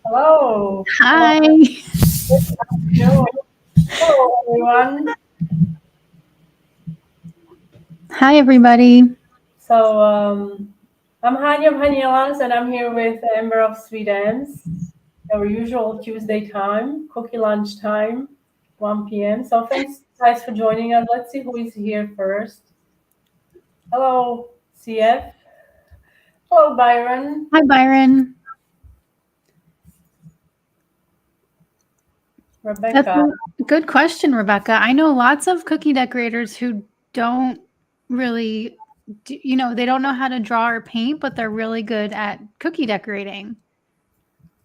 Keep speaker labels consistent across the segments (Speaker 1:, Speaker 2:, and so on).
Speaker 1: Hello.
Speaker 2: Hi.
Speaker 1: Hello, everyone.
Speaker 2: Hi, everybody.
Speaker 1: So, I'm Hanya of Hanyalas, and I'm here with Amber of SweetAmbs. Our usual Tuesday time, cookie lunch time, 1 p.m. So, thanks guys for joining us. Let's see who is here first. Hello, CF. Hello, Byron.
Speaker 2: Hi, Byron. That's
Speaker 1: Rebecca.
Speaker 2: a good question, Rebecca. I know lots of cookie decorators who don't really, they don't know how to draw or paint, but they're really good at cookie decorating.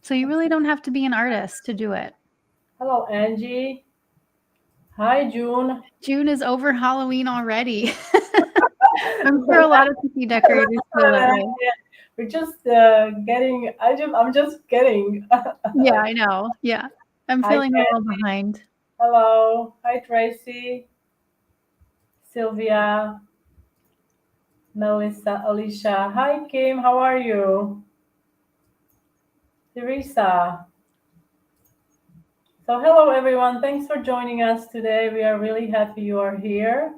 Speaker 2: So you really don't have to be an artist to do it.
Speaker 1: Hello, Angie. Hi, June.
Speaker 2: June is over Halloween already. I'm sure a lot of cookie decorators feel that way.
Speaker 1: We're just getting. I'm just getting.
Speaker 2: Yeah, I know. Yeah. I'm
Speaker 1: Hi,
Speaker 2: feeling a little behind.
Speaker 1: hello. Hi, Tracy, Sylvia, Melissa, Alicia. Hi, Kim. How are you? Teresa. So, hello, everyone. Thanks for joining us today. We are really happy you are here.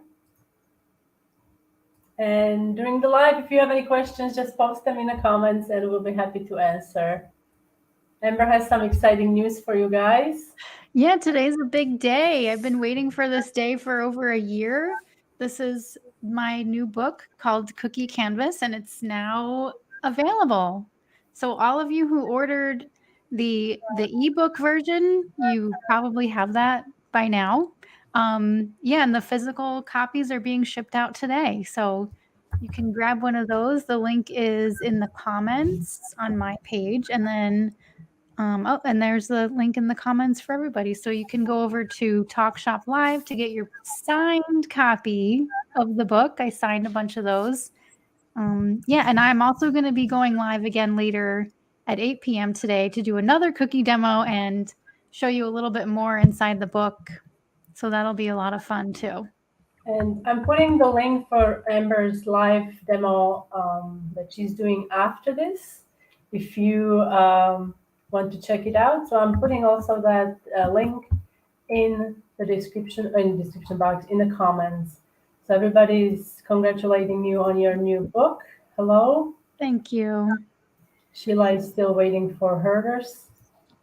Speaker 1: And during the live, if you have any questions, just post them in the comments and we'll be happy to answer. Amber has some exciting news for you guys.
Speaker 2: Yeah, today's a big day. I've been waiting for this day for over a year. This is my new book called Cookie Canvas, and it's now available. So all of you who ordered the ebook version, you probably have that by now. Yeah, and the physical copies are being shipped out today. So you can grab one of those. The link is in the comments on my page, and then and there's the link in the comments for everybody. So you can go over to Talk Shop Live to get your signed copy of the book. I signed a bunch of those. Yeah, and I'm also going to be going live again later at 8 p.m. today to do another cookie demo and show you a little bit more inside the book. So that'll be a lot of fun too.
Speaker 1: And I'm putting the link for Amber's live demo that she's doing after this, if you want to check it out. So I'm putting also that link in the description box, in the comments. So everybody's congratulating you on your new book. Hello.
Speaker 2: Thank you.
Speaker 1: Sheila is still waiting for hers.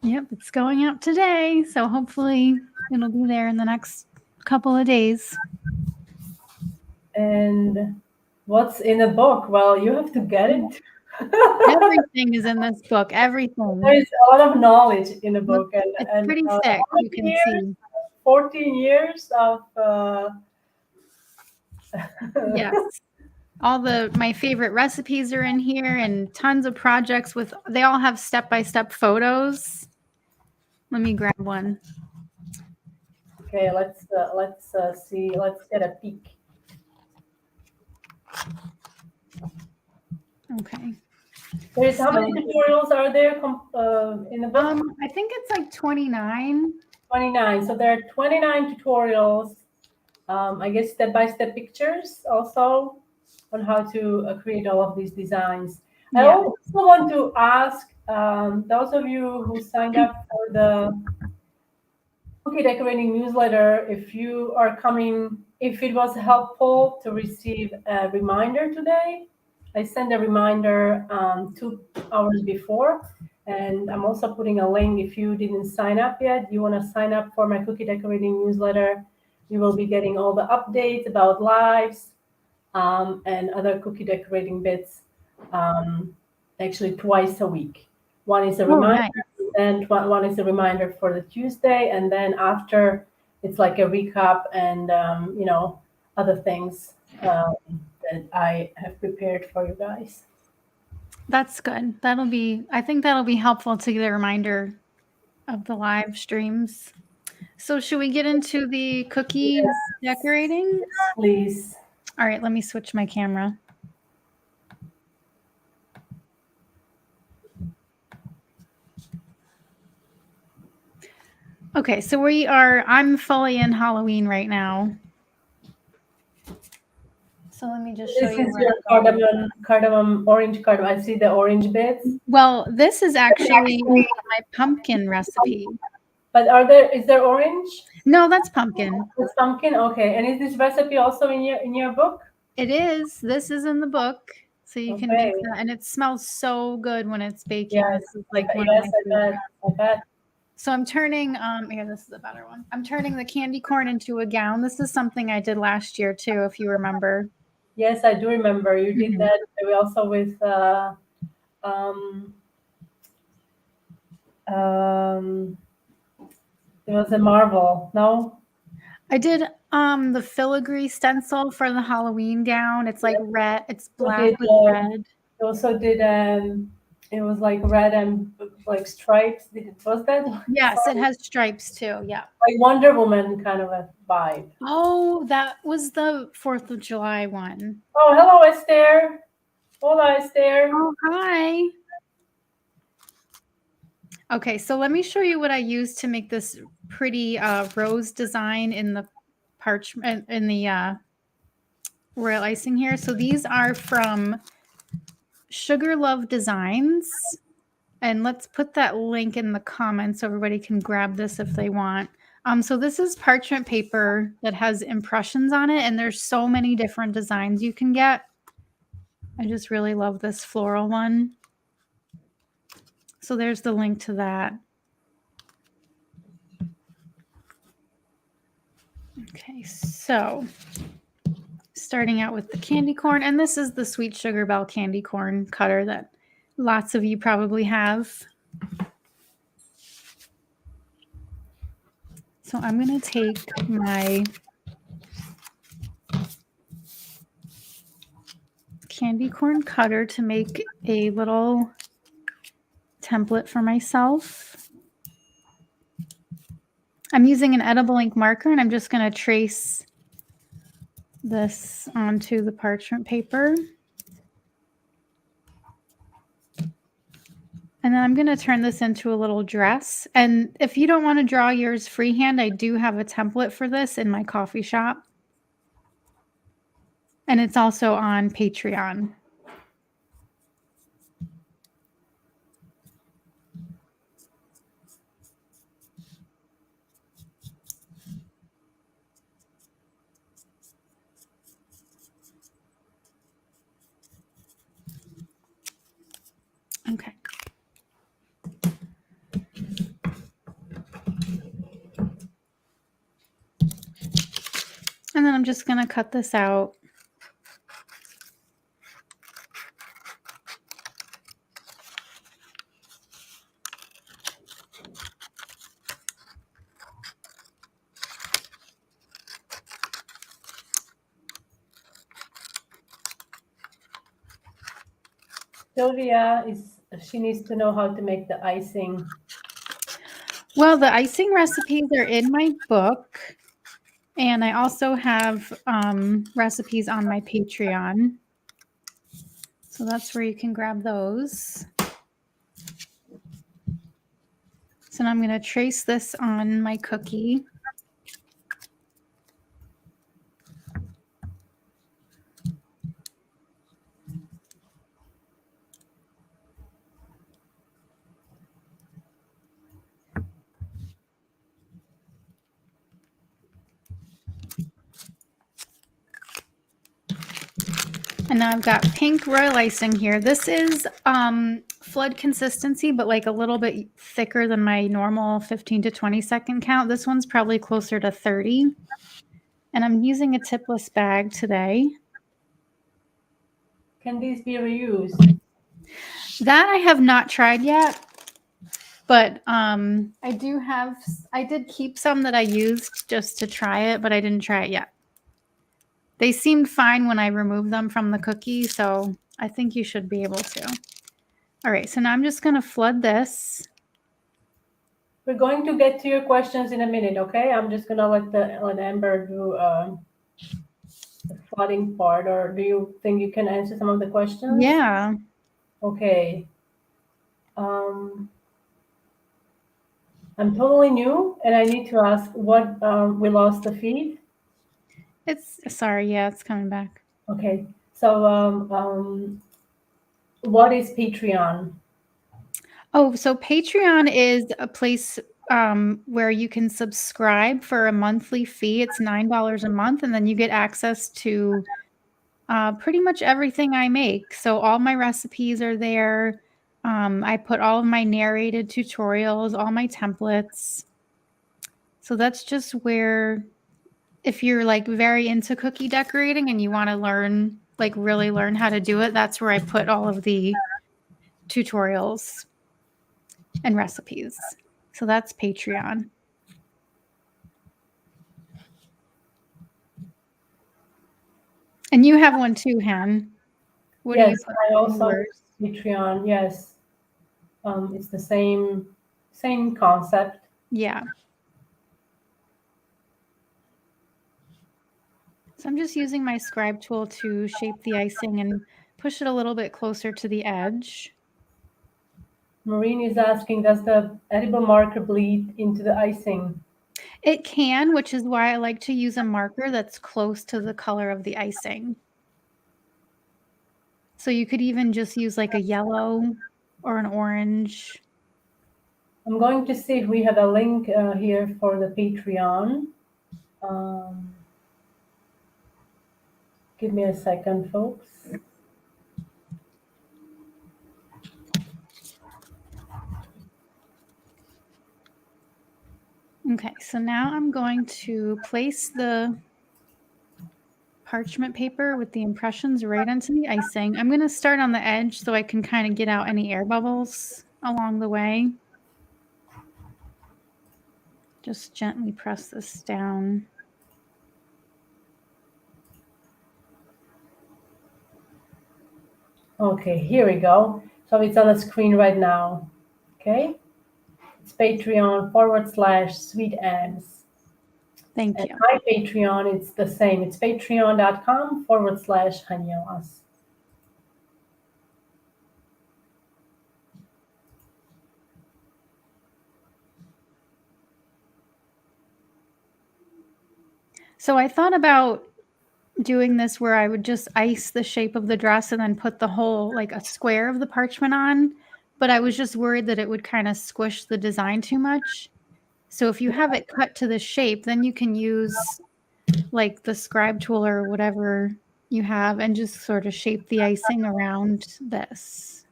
Speaker 2: Yep, it's going out today. So hopefully it'll be there in the next couple of days.
Speaker 1: And what's in the book? Well, you have to get it.
Speaker 2: Everything is in this book. Everything.
Speaker 1: There's a lot of knowledge in the
Speaker 2: Look,
Speaker 1: book,
Speaker 2: it's
Speaker 1: and
Speaker 2: pretty
Speaker 1: how
Speaker 2: thick.
Speaker 1: many
Speaker 2: You can
Speaker 1: years?
Speaker 2: see.
Speaker 1: 14 years of
Speaker 2: Yes. All my favorite recipes are in here and tons of projects they all have step-by-step photos. Let me grab one.
Speaker 1: Okay, let's see. Let's get a peek.
Speaker 2: Okay.
Speaker 1: There's how many tutorials are there in the book?
Speaker 2: I think it's like 29.
Speaker 1: 29. So there are 29 tutorials. I guess step-by-step pictures also on how to create all of these designs. I
Speaker 2: Yeah.
Speaker 1: also want to ask those of you who signed up for the cookie decorating newsletter, if you are coming, if it was helpful to receive a reminder today. I sent a reminder 2 hours before, and I'm also putting a link. If you didn't sign up yet, you want to sign up for my cookie decorating newsletter. You will be getting all the updates about lives and other cookie decorating bits, actually twice a week. One is a reminder,
Speaker 2: Nice.
Speaker 1: and one is a reminder for the Tuesday, and then after it's like a recap and other things that I have prepared for you guys.
Speaker 2: That's good. I think that'll be helpful to get a reminder of the live streams. So should we get into the cookie decorating?
Speaker 1: Please.
Speaker 2: All right, let me switch my camera. Okay, so I'm fully in Halloween right now. So let me me just show
Speaker 1: This
Speaker 2: you
Speaker 1: is
Speaker 2: where
Speaker 1: your
Speaker 2: it goes.
Speaker 1: cardamom, orange cardamom. I see the orange bits.
Speaker 2: Well, this is actually my pumpkin recipe.
Speaker 1: But is there orange?
Speaker 2: No, that's pumpkin.
Speaker 1: It's pumpkin? Okay. And is this recipe also in your book?
Speaker 2: It is. This is in the book. So you can make
Speaker 1: Okay.
Speaker 2: that. And it smells so good when it's baking.
Speaker 1: Yes.
Speaker 2: This is like one of
Speaker 1: Yes,
Speaker 2: my
Speaker 1: I bet.
Speaker 2: favorites.
Speaker 1: I bet.
Speaker 2: So I'm turning, here, this is a better one. I'm turning the candy corn into a gown. This is something I did last year too, if you remember.
Speaker 1: Yes, I do remember. You did
Speaker 2: Mhm.
Speaker 1: that. We also with um, um, it was a marvel. No?
Speaker 2: I did the filigree stencil for the Halloween gown. It's like
Speaker 1: Yes.
Speaker 2: red, it's
Speaker 1: We
Speaker 2: black
Speaker 1: did.
Speaker 2: with red.
Speaker 1: We also did. It was like red and like stripes. Was that
Speaker 2: Yes, it has stripes too. Yeah.
Speaker 1: like Wonder Woman kind of a vibe?
Speaker 2: Oh, that was the 4th of July one.
Speaker 1: Oh, hello, Esther. Hola, Esther.
Speaker 2: Oh, hi. Okay, so let me show you what I used to make this pretty rose design in the parchment in the royal icing here. So these are from Sugar Love Designs. And let's put that link in the comments so everybody can grab this if they want. So this is parchment paper that has impressions on it, and there's so many different designs you can get. I just really love this floral one. So there's the link to that. Okay, so starting out with the candy corn, and this is the Sweet Sugar Bell candy corn cutter that lots of you probably have. So I'm going to take my candy corn cutter to make a little template for myself. I'm using an edible ink marker, and I'm just going to trace this onto the parchment paper. And then I'm going to turn this into a little dress. And if you don't want to draw yours freehand, I do have a template for this in my coffee shop. And it's also on Patreon. Okay. And then I'm just going to cut this out.
Speaker 1: Sylvia she needs to know how to make the icing.
Speaker 2: Well, the icing recipes are in my book. And I also have recipes on my Patreon. So that's where you can grab those. So now I'm going to trace this on my cookie. And now I've got pink royal icing here. This is flood consistency, but like a little bit thicker than my normal 15 to 20 second count. This one's probably closer to 30. And I'm using a tipless bag today.
Speaker 1: Can these be reused?
Speaker 2: That I have not tried yet. But I did keep some that I used just to try it, but I didn't try it yet. They seemed fine when I removed them from the cookie, so I think you should be able to. All right, so now I'm just going to flood this.
Speaker 1: We're going to get to your questions in a minute, okay? I'm just gonna let Amber do the flooding part, or do you think you can answer some of the questions?
Speaker 2: Yeah.
Speaker 1: Okay. I'm totally new, and I need to ask what we lost the feed.
Speaker 2: Sorry, yeah, it's coming back.
Speaker 1: Okay. So, what is Patreon?
Speaker 2: Oh, so Patreon is a place where you can subscribe for a monthly fee. It's $9 a month, and then you get access to pretty much everything I make. So all my recipes are there. I put all of my narrated tutorials, all my templates. So that's just where, if you're like very into cookie decorating and you want to learn, like really learn how to do it, that's where I put all of the tutorials and recipes. So that's Patreon. And you have one too, Han. What do you
Speaker 1: Yes,
Speaker 2: put
Speaker 1: I
Speaker 2: in
Speaker 1: also
Speaker 2: yours?
Speaker 1: use Patreon. Yes, it's the same concept.
Speaker 2: Yeah. So I'm just using my scribe tool to shape the icing and push it a little bit closer to the edge.
Speaker 1: Maureen is asking, does the edible marker bleed into the icing?
Speaker 2: It can, which is why I like to use a marker that's close to the color of the icing. So you could even just use like a yellow or an orange.
Speaker 1: I'm going to see if we have a link here for the Patreon. Um, give me a second, folks.
Speaker 2: Okay, so now I'm going to place the parchment paper with the impressions right onto the icing. I'm going to start on the edge so I can kind of get out any air bubbles along the way. Just gently press this down.
Speaker 1: Okay, here we go. So it's on the screen right now. Okay, it's Patreon/SweetAmbs.
Speaker 2: Thank
Speaker 1: And
Speaker 2: you.
Speaker 1: my Patreon, it's the same. It's patreon.com/Hanyalas.
Speaker 2: So I thought about doing this where I would just ice the shape of the dress and then put the whole, like a square of the parchment on, but I was just worried that it would kind of squish the design too much. So if you have it cut to the shape, then you can use like the scribe tool or whatever you have and just sort of shape the icing around this.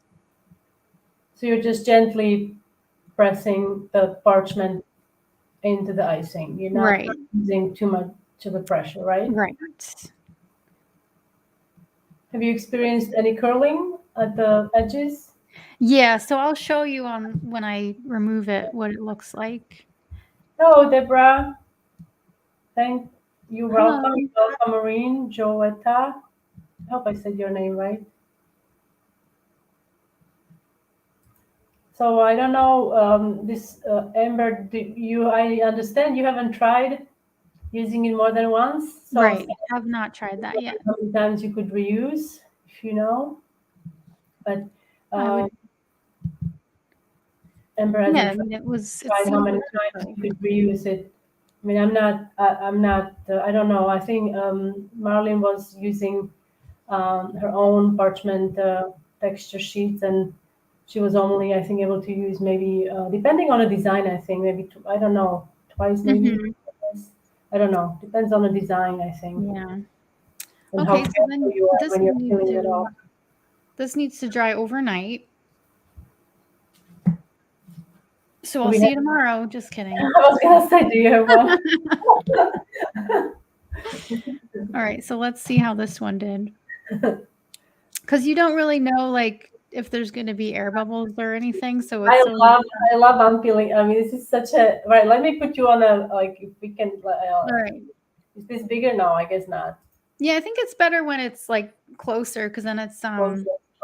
Speaker 1: So you're just gently pressing the parchment into the icing. You're not
Speaker 2: Right.
Speaker 1: using too much of the pressure, right?
Speaker 2: Right.
Speaker 1: Have you experienced any curling at the edges?
Speaker 2: Yeah, so I'll show you on when I remove it what it looks like.
Speaker 1: Hello, Deborah. Thank you.
Speaker 2: Hello.
Speaker 1: Welcome, Maureen, Joetta. I hope I said your name right. So I don't know, this Amber, I understand you haven't tried using it more than once. So
Speaker 2: Right. I've not tried that yet.
Speaker 1: sometimes you could reuse, if you know. But
Speaker 2: I would,
Speaker 1: Amber
Speaker 2: yeah,
Speaker 1: hasn't
Speaker 2: I mean, it
Speaker 1: tried how
Speaker 2: seemed
Speaker 1: many
Speaker 2: like
Speaker 1: times you could reuse it. I mean, I'm not, I don't know. I think Marlene was using her own parchment texture sheets, and she was only, I think, able to use maybe, depending on the design, I think, maybe, I don't know, twice maybe.
Speaker 2: Mhm.
Speaker 1: I don't know. Depends on the design, I think,
Speaker 2: Yeah.
Speaker 1: and how
Speaker 2: Okay, so
Speaker 1: careful
Speaker 2: then
Speaker 1: you are when you're peeling it off.
Speaker 2: this needs to dry overnight. So
Speaker 1: Do
Speaker 2: I'll
Speaker 1: we
Speaker 2: see
Speaker 1: have,
Speaker 2: you tomorrow. Just
Speaker 1: I
Speaker 2: kidding.
Speaker 1: was gonna say, do you have one?
Speaker 2: All right, so let's see how this one did. Because you don't really know like if there's going to be air bubbles or anything, so it's always
Speaker 1: I love unpeeling. I mean, this is such a right. Let me put you on a, like, if we can.
Speaker 2: all right.
Speaker 1: Is this bigger? No, I guess not.
Speaker 2: Yeah, I think it's better when it's like closer because then it's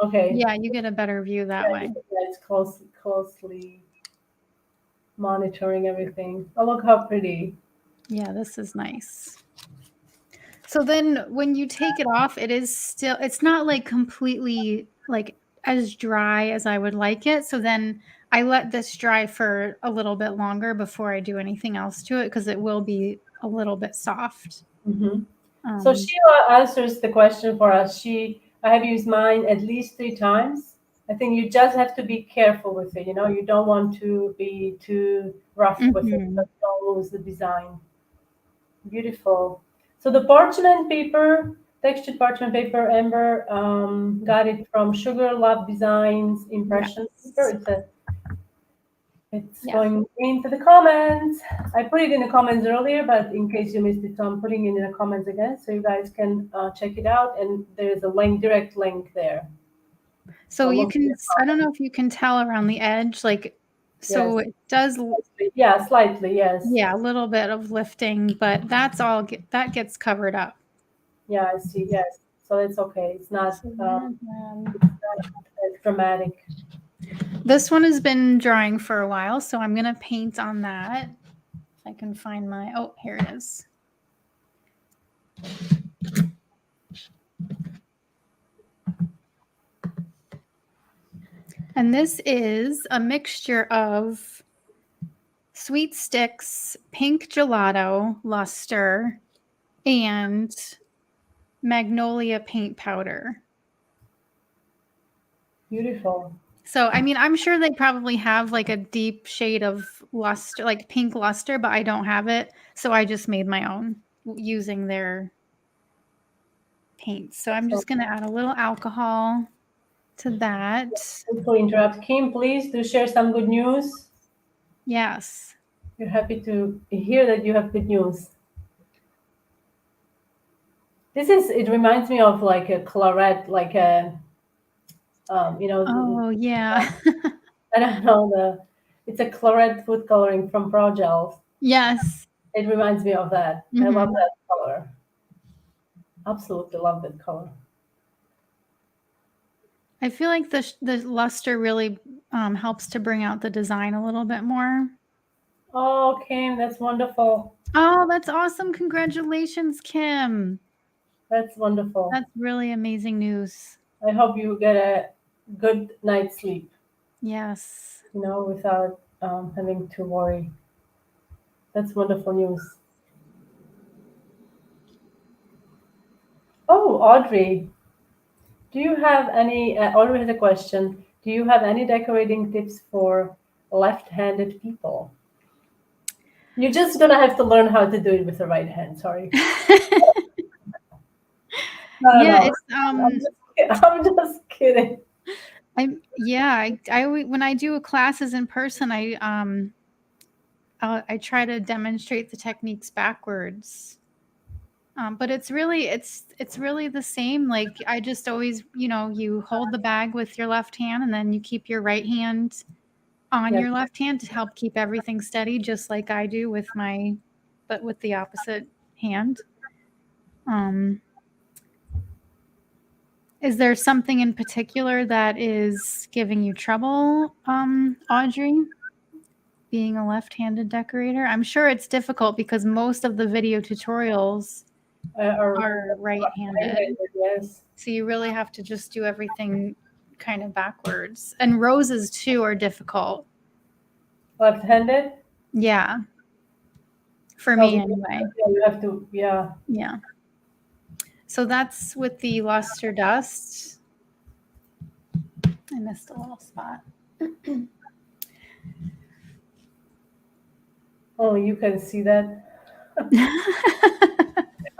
Speaker 1: Okay.
Speaker 2: yeah, you get a better view that way.
Speaker 1: Yeah, it's closely monitoring everything. Oh, look how pretty.
Speaker 2: Yeah, this is nice. So then when you take it off, it's not like completely like as dry as I would like it. So then I let this dry for a little bit longer before I do anything else to it because it will be a little bit soft.
Speaker 1: Hmm. So Sheila answers the question for us. I have used mine at least 3 times. I think you just have to be careful with it. You don't want to be too rough with it, but don't lose the design. Beautiful. So the parchment paper, textured parchment paper, Amber got it from Sugar Love Designs impression paper. It's going into the comments. I put it in the comments earlier, but in case you missed it, so I'm putting it in the comments again so you guys can check it out. And there's a direct link there.
Speaker 2: So you can, I don't know if you can tell around the edge, so it does.
Speaker 1: Yeah, slightly, yes.
Speaker 2: Yeah, a little bit of lifting, but that's all, that gets covered up.
Speaker 1: Yeah, I see, yes. So it's okay. It's not dramatic.
Speaker 2: This one has been drying for a while, so I'm going to paint on that. If I can find my, oh, here it is. And this is a mixture of Sweet Sticks, Pink Gelato, Luster, and Magnolia paint powder.
Speaker 1: Beautiful.
Speaker 2: So, I mean, I'm sure they probably have like a deep shade of luster, like pink luster, but I don't have it. So I just made my own using their paints. So I'm just going to add a little alcohol to that.
Speaker 1: To interrupt, Kim, please do share some good news.
Speaker 2: Yes.
Speaker 1: We're happy to hear that you have good news. It reminds me of like a claret, like a,
Speaker 2: Oh, yeah.
Speaker 1: I don't know, it's a claret food coloring from Pro Gels.
Speaker 2: Yes.
Speaker 1: It reminds me of that. I love that color. Absolutely love that color.
Speaker 2: I feel like the luster really helps to bring out the design a little bit more.
Speaker 1: Oh, Kim, that's wonderful.
Speaker 2: Oh, that's awesome. Congratulations, Kim.
Speaker 1: That's wonderful.
Speaker 2: That's really amazing news.
Speaker 1: I hope you get a good night's sleep.
Speaker 2: Yes.
Speaker 1: Without having to worry. That's wonderful news. Oh, Audrey, do you have any, Audrey has a question. Do you have any decorating tips for left-handed people? You're just going to have to learn how to do it with the right hand. Sorry.
Speaker 2: Yeah,
Speaker 1: I'm just kidding.
Speaker 2: When I do classes in person, I try to demonstrate the techniques backwards. But it's really the same. Like I just always, you hold the bag with your left hand and then you keep your right hand on your left hand to help keep everything steady, just like I do but with the opposite hand. Is there something in particular that is giving you trouble, Audrey? Being a left-handed decorator? I'm sure it's difficult because most of the video tutorials are right-handed.
Speaker 1: Yes.
Speaker 2: So you really have to just do everything kind of backwards. And roses too are difficult.
Speaker 1: Left-handed?
Speaker 2: Yeah. For me anyway.
Speaker 1: Yeah, you have to, yeah.
Speaker 2: Yeah. So that's with the luster dust. I missed a little spot.
Speaker 1: Oh, you can see that.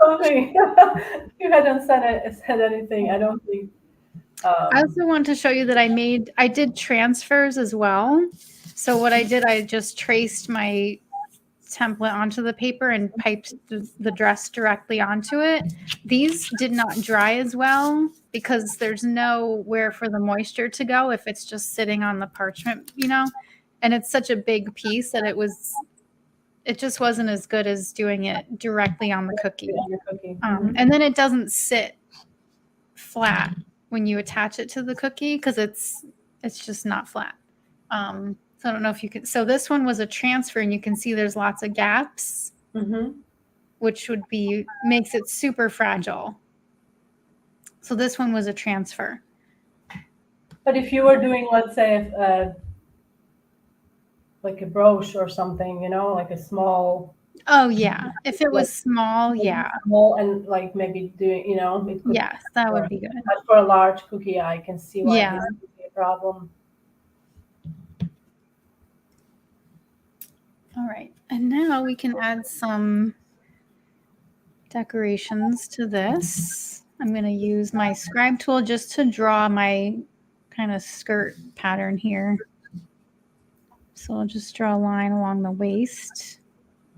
Speaker 1: Okay. You hadn't said anything. I don't think.
Speaker 2: I also want to show you that I did transfers as well. So what I did, I just traced my template onto the paper and piped the dress directly onto it. These did not dry as well because there's nowhere for the moisture to go if it's just sitting on the parchment, and it's such a big piece that it just wasn't as good as doing it directly on the cookie. And then it doesn't sit flat when you attach it to the cookie because it's just not flat. So I don't know if you can. So this one was a transfer, and you can see there's lots of gaps, which makes it super fragile. So this one was a transfer.
Speaker 1: But if you were doing, let's say, like a brooch or something, like a small
Speaker 2: Oh, yeah. If it
Speaker 1: Like
Speaker 2: was small, yeah.
Speaker 1: small and like maybe doing, it could
Speaker 2: Yes, that would
Speaker 1: work.
Speaker 2: be good.
Speaker 1: But for a large cookie, I can see why
Speaker 2: Yeah.
Speaker 1: this would be a problem.
Speaker 2: All right. And now we can add some decorations to this. I'm going to use my scribe tool just to draw my kind of skirt pattern here. So I'll just draw a line along the waist.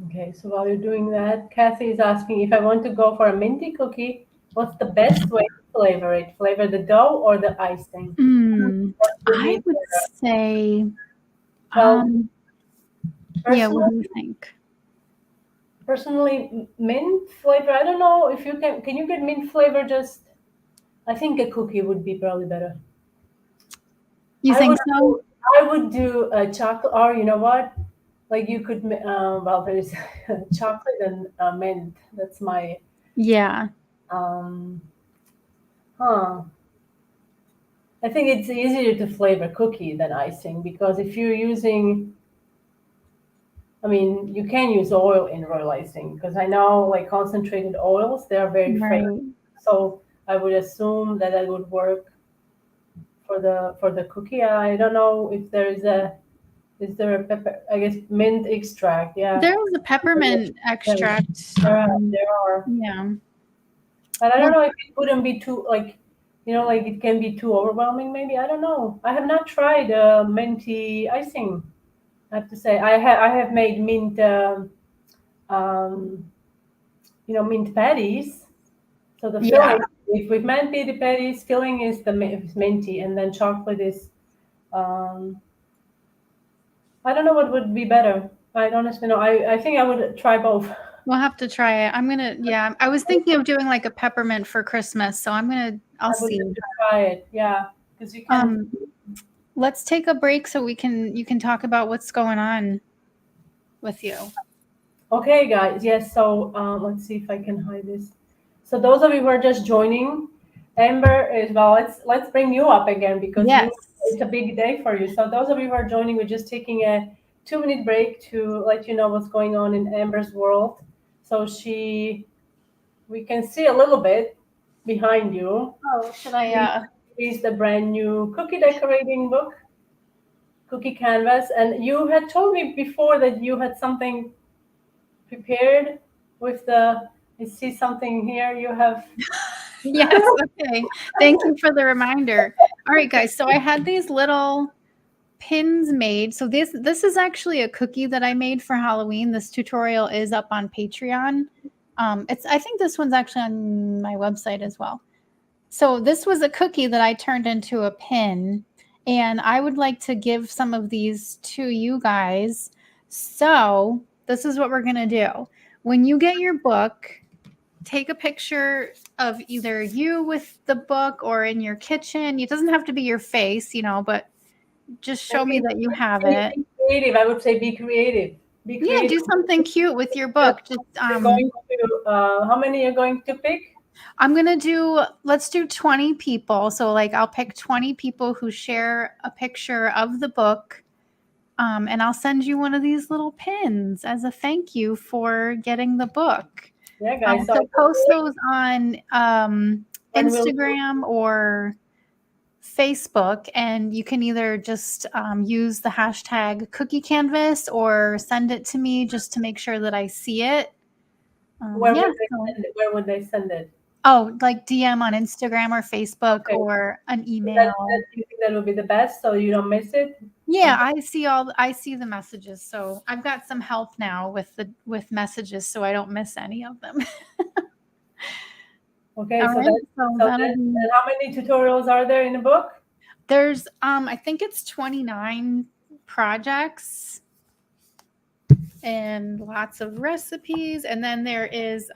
Speaker 1: Okay, so while you're doing that, Kathy is asking if I want to go for a minty cookie, what's the best way to flavor it? Flavor the dough or the icing? What would
Speaker 2: I
Speaker 1: be
Speaker 2: would
Speaker 1: better?
Speaker 2: say,
Speaker 1: Well,
Speaker 2: yeah, what do
Speaker 1: personally,
Speaker 2: you think?
Speaker 1: mint flavor. I don't know if you can. Can you get mint flavor? Just I think a cookie would be probably better.
Speaker 2: You
Speaker 1: I
Speaker 2: think
Speaker 1: would
Speaker 2: so?
Speaker 1: do, I would do a chocolate, or you know what? Like you could, well, there's chocolate and mint. That's my,
Speaker 2: Yeah.
Speaker 1: um, huh. I think it's easier to flavor cookie than icing because if you're using, I mean, you can use oil in royal icing because I know like concentrated oils, they are very fragrant.
Speaker 2: Right.
Speaker 1: So I would assume that that would work for the cookie. I don't know if there is a is there a pepper? I guess mint extract. Yeah,
Speaker 2: There is a peppermint
Speaker 1: there,
Speaker 2: extract.
Speaker 1: there are.
Speaker 2: Yeah.
Speaker 1: But I don't
Speaker 2: Well,
Speaker 1: know if it wouldn't be too like, like it can be too overwhelming. Maybe I don't know. I have not tried minty icing. I have to say I have made mint um, mint patties. So the
Speaker 2: yeah.
Speaker 1: filling if with minty patties, filling is the is minty, and then chocolate is. Um, I don't know what would be better. I honestly know. I think I would try both.
Speaker 2: We'll have to try it. Yeah, I was thinking of doing like a peppermint for Christmas, so I'll
Speaker 1: I would
Speaker 2: see.
Speaker 1: try it. Yeah, because you can.
Speaker 2: Um, let's take a break so you can talk about what's going on with you.
Speaker 1: Okay, guys. Yes. So let's see if I can hide this. So those of you who are just joining, Amber is well. Let's bring you up again because
Speaker 2: Yes.
Speaker 1: it's a big day for you. So those of you who are joining, we're just taking a 2 minute break to let you know what's going on in Amber's world. So we can see a little bit behind you.
Speaker 2: Oh, should I
Speaker 1: She released a brand new cookie decorating book, Cookie Canvas, and you had told me before that you had something prepared with the. I see something here. You have.
Speaker 2: Yes, okay. Thank you for the reminder. All right, guys. So I had these little pins made. So this is actually a cookie that I made for Halloween. This tutorial is up on Patreon. I think this one's actually on my website as well. So this was a cookie that I turned into a pin, and I would like to give some of these to you guys. So this is what we're gonna do. When you get your book, take a picture of either you with the book or in your kitchen. It doesn't have to be your face, but just show me that you have it.
Speaker 1: Be creative. I would say be creative. Be
Speaker 2: Yeah,
Speaker 1: creative.
Speaker 2: do something cute with your book. Just
Speaker 1: You're going to. How many are going to pick?
Speaker 2: let's do 20 people. So like I'll pick 20 people who share a picture of the book. And I'll send you one of these little pins as a thank you for getting the book.
Speaker 1: Yeah, guys.
Speaker 2: So post those on
Speaker 1: When will
Speaker 2: Instagram or Facebook, and you can either just use the hashtag cookie canvas or send it to me just to make sure that I see it.
Speaker 1: where
Speaker 2: Yeah.
Speaker 1: would they send it? Where would they send it?
Speaker 2: Oh, like DM on Instagram or Facebook
Speaker 1: Okay.
Speaker 2: or an email.
Speaker 1: You think that would be the best, so you don't miss it?
Speaker 2: Yeah, I see the messages. So I've got some help now with messages so I don't miss any of them.
Speaker 1: Okay,
Speaker 2: All
Speaker 1: so
Speaker 2: right,
Speaker 1: that's
Speaker 2: so
Speaker 1: so
Speaker 2: that'll
Speaker 1: that,
Speaker 2: be
Speaker 1: and how many tutorials are there in the book?
Speaker 2: there's I think it's 29 projects and lots of recipes, and then there is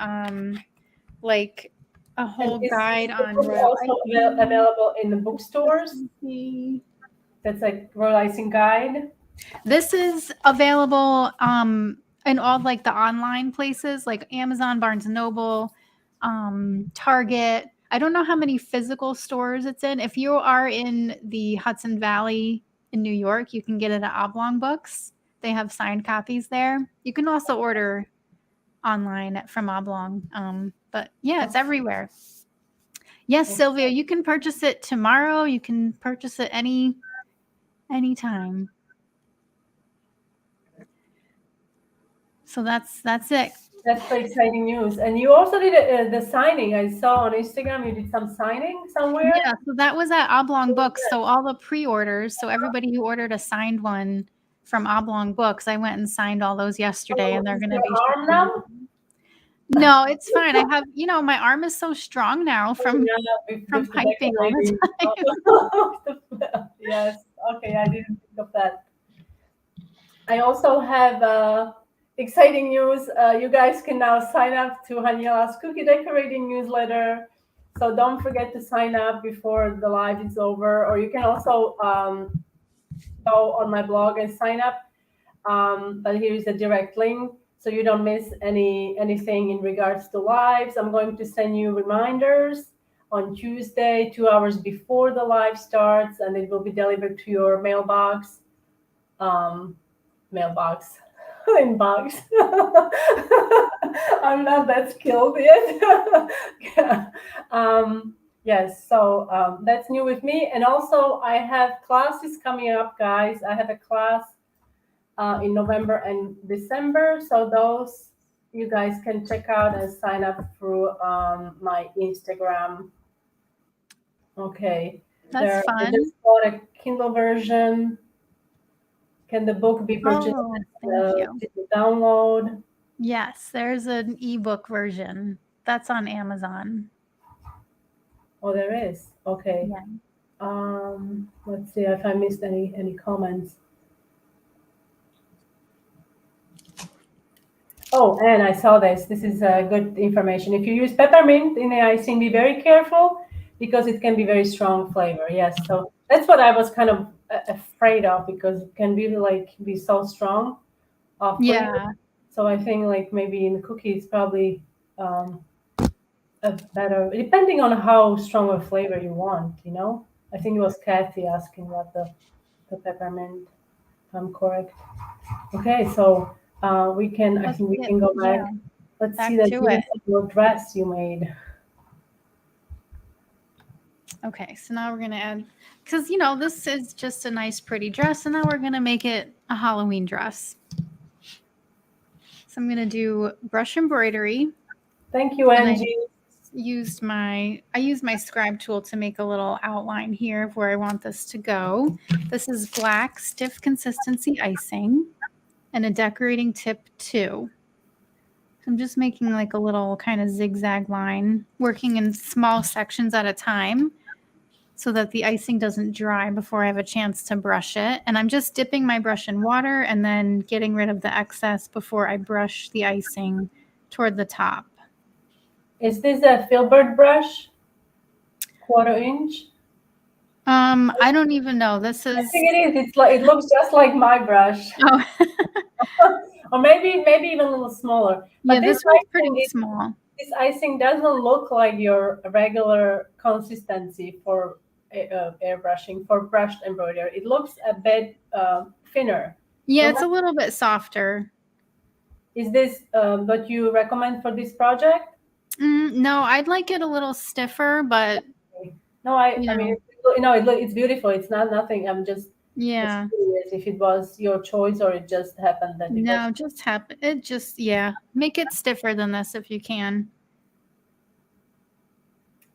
Speaker 2: like a whole
Speaker 1: And is
Speaker 2: guide
Speaker 1: the
Speaker 2: on
Speaker 1: book
Speaker 2: royal
Speaker 1: also
Speaker 2: icing.
Speaker 1: available in the bookstores?
Speaker 2: Recipe.
Speaker 1: That's like royal icing guide.
Speaker 2: This is available in all like the online places like Amazon, Barnes and Noble, Target. I don't know how many physical stores it's in. If you are in the Hudson Valley in New York, you can get it at Oblong Books. They have signed copies there. You can also order online from Oblong. But yeah, it's everywhere. Yes, Sylvia, you can purchase it tomorrow. You can purchase it anytime. So that's it.
Speaker 1: That's the exciting news. And you also did the signing. I saw on Instagram you did some signing somewhere.
Speaker 2: Yeah, so that was at Oblong Books. So all the pre-orders, so everybody who ordered a signed one from Oblong Books, I went and signed all those yesterday, and they're going to be
Speaker 1: arm now?
Speaker 2: No, it's fine. I have, my arm is so strong now from typing all the
Speaker 1: time. Yes. Okay, I didn't think of that. I also have exciting news. You guys can now sign up to Haniela's cookie decorating newsletter. So don't forget to sign up before the live is over. Or you can also go on my blog and sign up. But here is a direct link, so you don't miss anything in regards to lives. I'm going to send you reminders on Tuesday, 2 hours before the live starts, and it will be delivered to your mailbox. Inbox. I'm not that skilled yet. Yes, so that's new with me. And also I have classes coming up, guys. I have a class in November and December. So those you guys can check out and sign up through my Instagram. Okay.
Speaker 2: That's fun.
Speaker 1: I just bought a Kindle version. Can the book be purchased? Download?
Speaker 2: Yes, there's an ebook version. That's on Amazon.
Speaker 1: Oh, there is. Okay. Yeah. Let's see if I missed any comments. Oh, and I saw this. This is good information. If you use peppermint in the icing, be very careful because it can be very strong flavor. Yes, so that's what I was kind of afraid of, because it can really be so strong.
Speaker 2: Yeah.
Speaker 1: So I think maybe in the cookies probably a better, depending on how strong a flavor you want. I think it was Kathy asking about the peppermint, if I'm correct. Okay, so we can go back. Yeah. Let's see that beautiful dress you made.
Speaker 2: Okay, so now we're going to add, because, this is just a nice, pretty dress, and now we're going to make it a Halloween dress. So I'm going to do brush embroidery.
Speaker 1: Thank you, Angie.
Speaker 2: I used my scribe tool to make a little outline here of where I want this to go. This is black stiff consistency icing and a decorating tip 2. I'm just making a little kind of zigzag line, working in small sections at a time so that the icing doesn't dry before I have a chance to brush it. And I'm just dipping my brush in water and then getting rid of the excess before I brush the icing toward the top.
Speaker 1: Is this a filbert brush? 1/4 inch?
Speaker 2: I don't even know. This is.
Speaker 1: I think it is. It looks just like my brush.
Speaker 2: Oh.
Speaker 1: Or maybe even a little smaller.
Speaker 2: But this one's pretty small.
Speaker 1: This icing doesn't look like your regular consistency for airbrushing, for brushed embroidery. It looks a bit thinner.
Speaker 2: Yeah, it's a little bit softer.
Speaker 1: Is this what you recommend for this project?
Speaker 2: No, I'd like it a little stiffer, but
Speaker 1: no, I mean, it's beautiful. It's nothing. I'm just curious if it was your choice or it just happened that it
Speaker 2: was. Just happened. It just make it stiffer than this if you can.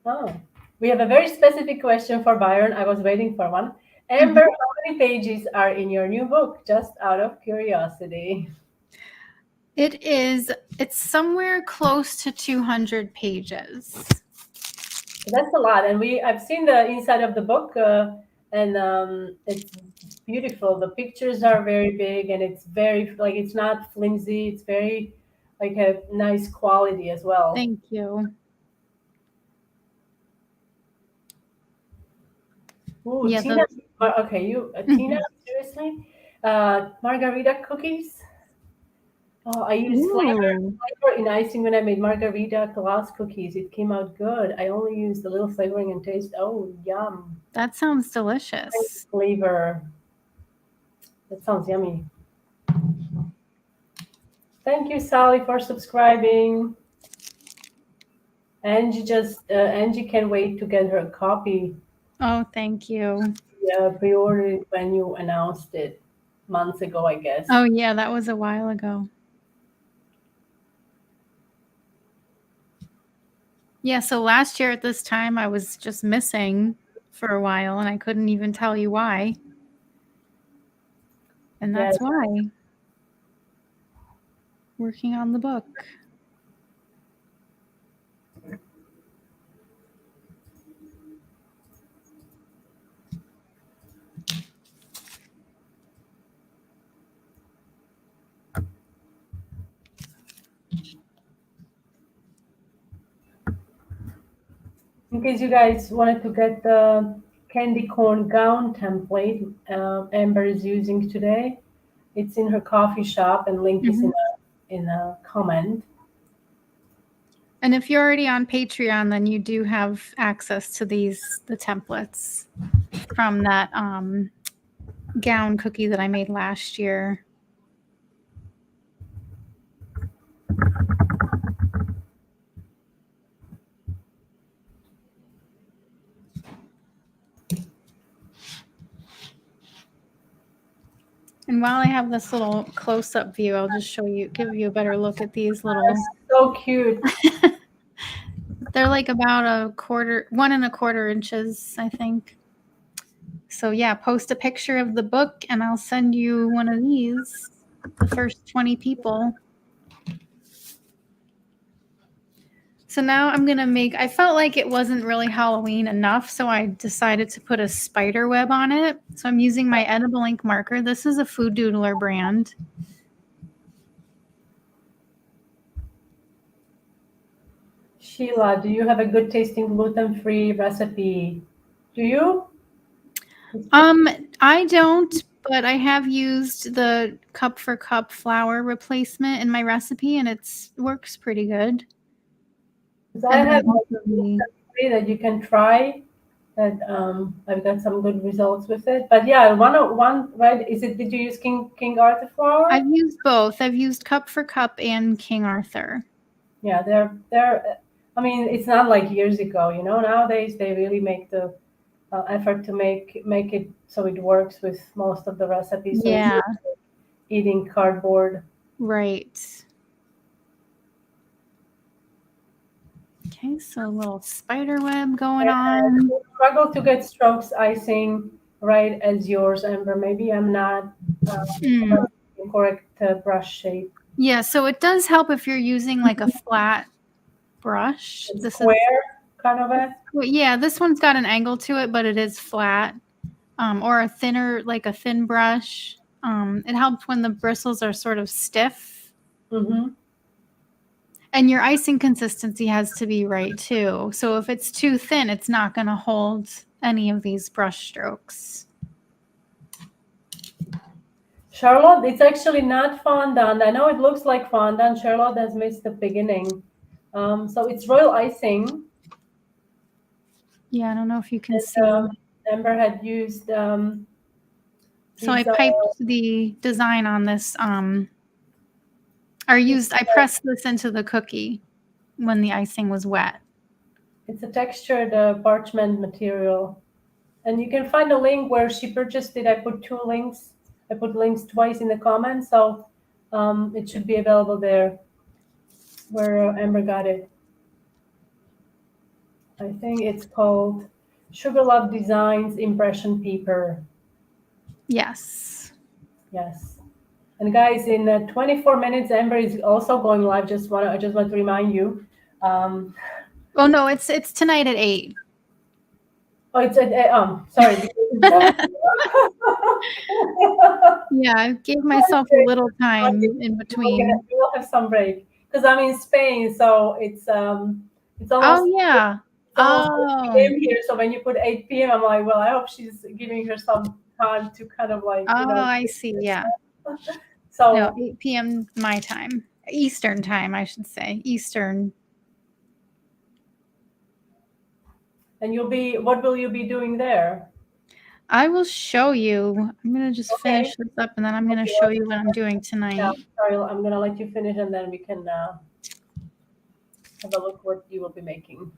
Speaker 1: Oh, we have a very specific question for Byron. I was waiting for one. Amber, how many pages are in your new book? Just out of curiosity.
Speaker 2: It's somewhere close to 200 pages.
Speaker 1: That's a lot. And I've seen the inside of the book and it's beautiful. The pictures are very big and it's very, it's not flimsy. It's very, a nice quality as well.
Speaker 2: Thank you.
Speaker 1: Ooh, yeah, Tina, okay, Tina, seriously? Margarita cookies? Oh, I used flavor in icing when I made Margarita glass cookies. It came out good. I only used a little flavoring and taste. Oh, yum.
Speaker 2: That sounds delicious.
Speaker 1: Nice flavor. That sounds yummy. Thank you, Sally, for subscribing. Angie can't wait to get her copy.
Speaker 2: Oh, thank you.
Speaker 1: Yeah, pre-ordered it when you announced it months ago, I guess.
Speaker 2: Oh, yeah, that was a while ago. Yeah, so last year at this time, I was just missing for a while, and I couldn't even tell you why. And that's why. Working on the book.
Speaker 1: In case you guys wanted to get the candy corn gown template Amber is using today, it's in her coffee shop, and link is in a comment.
Speaker 2: And if you're already on Patreon, then you do have access to the templates from that gown cookie that I made last year. And while I have this little close-up view, I'll just give you a better look at these little.
Speaker 1: They're so cute.
Speaker 2: They're like about 1 1/4 inches, I think. So yeah, post a picture of the book and I'll send you one of these, the first 20 people. So now I'm going to I felt like it wasn't really Halloween enough, so I decided to put a spider web on it. So I'm using my edible ink marker. This is a Food Doodler brand.
Speaker 1: Sheila, do you have a good tasting gluten-free recipe? Do you?
Speaker 2: I don't, but I have used the cup for cup flour replacement in my recipe, and it works pretty good.
Speaker 1: I have that you can try. That I've got some good results with it. But yeah, one right? Did you use King Arthur flour?
Speaker 2: I've used both. I've used cup for cup and King Arthur.
Speaker 1: Yeah, they're. I mean, it's not like years ago. Nowadays they really make the effort to make it so it works with most of the recipes. So
Speaker 2: yeah.
Speaker 1: It's like eating cardboard.
Speaker 2: Right. Okay, so a little spider web going on.
Speaker 1: I struggle to get strokes icing right as yours, Amber. Maybe I'm not correct brush shape.
Speaker 2: Yeah, so it does help if you're using like a flat brush.
Speaker 1: This square kind of it.
Speaker 2: Well, yeah, this one's got an angle to it, but it is flat. Or a thin brush. It helps when the bristles are sort of stiff.
Speaker 1: Mm-hmm.
Speaker 2: And your icing consistency has to be right too. So if it's too thin, it's not going to hold any of these brush strokes.
Speaker 1: Charlotte, it's actually not fondant. I know it looks like fondant. Charlotte has missed the beginning. So it's royal icing.
Speaker 2: Yeah, I don't know if you can see.
Speaker 1: Amber had used.
Speaker 2: So I piped the design on this. I pressed this into the cookie when the icing was wet.
Speaker 1: It's a textured parchment material. And you can find a link where she purchased it. I put 2 links. I put links twice in the comments. So it should be available there where Amber got it. I think it's called Sugar Love Designs Impression Paper.
Speaker 2: Yes.
Speaker 1: Yes. And guys, in 24 minutes, Amber is also going live. I just want to remind you.
Speaker 2: Oh no, it's tonight at 8.
Speaker 1: Oh, it's at sorry.
Speaker 2: Yeah, I gave myself a little time in between.
Speaker 1: We will have some break because I'm in Spain, so it's almost.
Speaker 2: Oh yeah.
Speaker 1: Oh. PM here, so when you put 8 p.m., I'm like, well, I hope she's giving her some time to kind of like.
Speaker 2: I see. Yeah.
Speaker 1: So
Speaker 2: no, 8 p.m. my time, Eastern time, I should say, Eastern.
Speaker 1: And what will you be doing there?
Speaker 2: I will show you. I'm going to just finish this up and then I'm going to show you what I'm doing tonight.
Speaker 1: Yeah, sorry, I'm going to let you finish and then we can have a look what you will be making.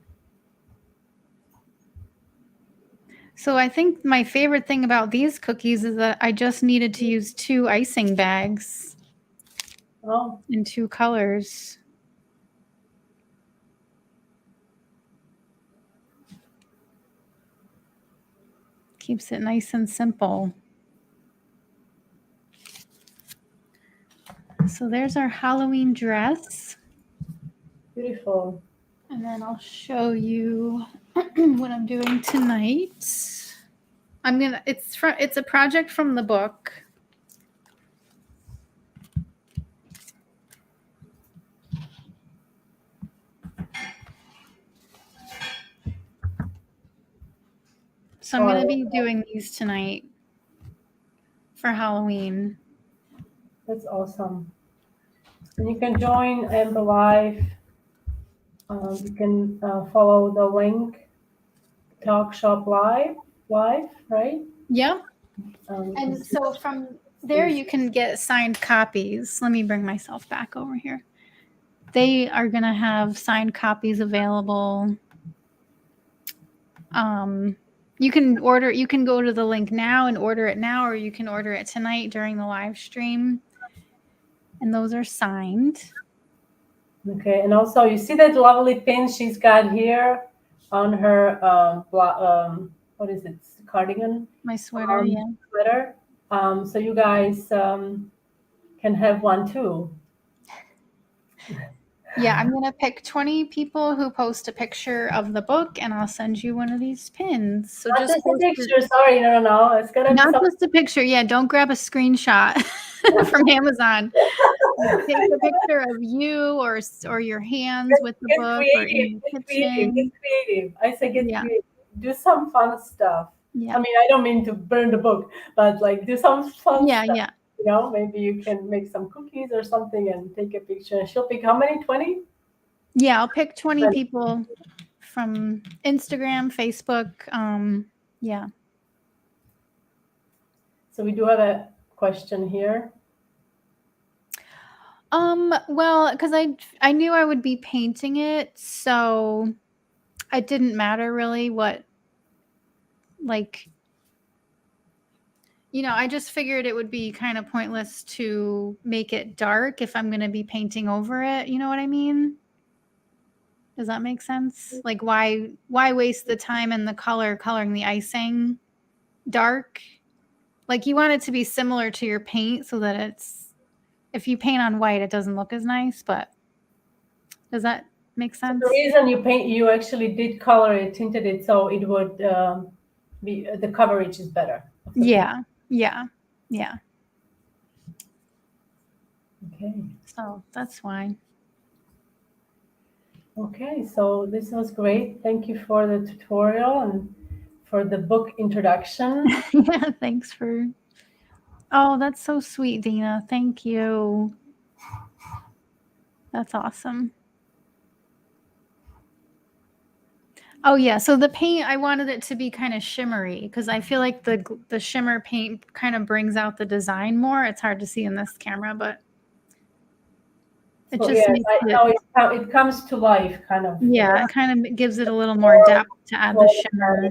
Speaker 2: So I think my favorite thing about these cookies is that I just needed to use 2 icing bags in 2 colors. Keeps it nice and simple. So there's our Halloween dress.
Speaker 1: Beautiful.
Speaker 2: And then I'll show you what I'm doing tonight. It's a project from the book. So I'm going to be doing these tonight for Halloween.
Speaker 1: That's awesome. And you can join Amber Live. You can follow the link, Talk Shop Live, right?
Speaker 2: Yeah. And so from there you can get signed copies. Let me bring myself back over here. They are going to have signed copies available. You can go to the link now and order it now, or you can order it tonight during the live stream. And those are signed.
Speaker 1: Okay, and also you see that lovely pin she's got here on her what is it, cardigan?
Speaker 2: My sweater, yeah.
Speaker 1: Sweater. So you guys can have one too.
Speaker 2: Yeah, I'm going to pick 20 people who post a picture of the book, and I'll send you one of these pins. So
Speaker 1: not just a picture. Sorry, no. It's gonna
Speaker 2: not
Speaker 1: be
Speaker 2: just a picture. Yeah, don't grab a screenshot from Amazon. Take a picture of you or your hands with the book or in your kitchen.
Speaker 1: Get creative. I say get creative. Do some fun stuff.
Speaker 2: Yeah.
Speaker 1: I mean, I don't mean to burn the book, but like do some fun stuff.
Speaker 2: Yeah.
Speaker 1: You know, maybe you can make some cookies or something and take a picture. She'll pick how many? 20?
Speaker 2: Yeah, I'll pick 20 people from Instagram, Facebook. Yeah.
Speaker 1: So we do have a question here.
Speaker 2: Well, because I knew I would be painting it, so it didn't matter really what, like, I just figured it would be kind of pointless to make it dark if I'm going to be painting over it. You know what I mean? Does that make sense? Like, why waste the time and the coloring the icing dark? Like, you want it to be similar to your paint so that if you paint on white, it doesn't look as nice, but does that make sense?
Speaker 1: So the reason you actually did color it, tinted it, so it would be, the coverage is better.
Speaker 2: Yeah.
Speaker 1: Okay.
Speaker 2: So that's why.
Speaker 1: Okay, so this was great. Thank you for the tutorial and for the book introduction.
Speaker 2: Yeah, thanks for... Oh, that's so sweet, Dina. Thank you. That's awesome. Oh, yeah. So the paint, I wanted it to be kind of shimmery because I feel like the shimmer paint kind of brings out the design more. It's hard to see in this camera, but it just makes
Speaker 1: it comes to life, kind of.
Speaker 2: Yeah, it kind of gives it a little more depth to add the shimmer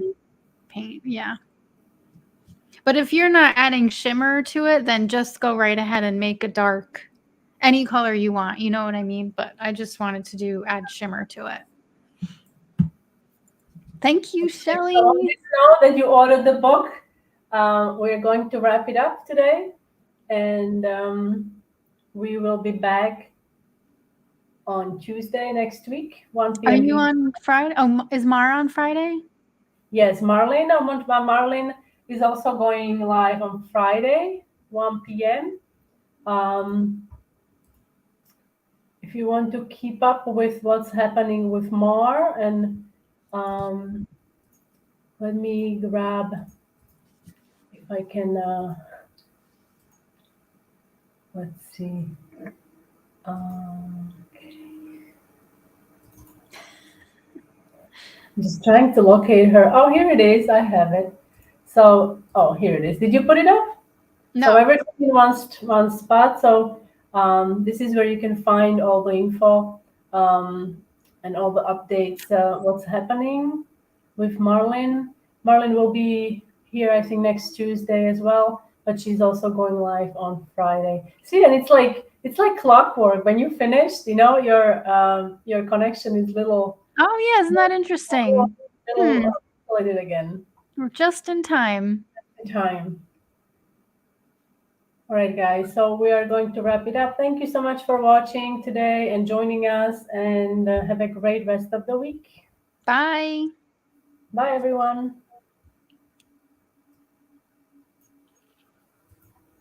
Speaker 2: paint. Yeah. But if you're not adding shimmer to it, then just go right ahead and make a dark, any color you want. You know what I mean? But I just wanted to add shimmer to it. Thank you, Shelly.
Speaker 1: So just know that you ordered the book. We're going to wrap it up today, and we will be back on Tuesday next week, 1 p.m.
Speaker 2: Are you on Friday? Oh, is Mara on Friday?
Speaker 1: Yes, Marlene. Marlene is also going live on Friday, 1 p.m. If you want to keep up with what's happening with Mar, and let me grab, if I can, let's see. Okay. I'm just trying to locate her. Oh, here it is. I have it. So, oh, here it is. Did you put it up? So
Speaker 2: No.
Speaker 1: everything in one spot. So this is where you can find all the info and all the updates. What's happening with Marlin? Marlin will be here, I think, next Tuesday as well. But she's also going live on Friday. See, and it's like clockwork. When you finished, your connection is little.
Speaker 2: Oh, yeah, isn't that interesting?
Speaker 1: Little. I did it again.
Speaker 2: We're just in time.
Speaker 1: Time. All right, guys. So we are going to wrap it up. Thank you so much for watching today and joining us, and have a great rest of the week.
Speaker 2: Bye.
Speaker 1: Bye, everyone.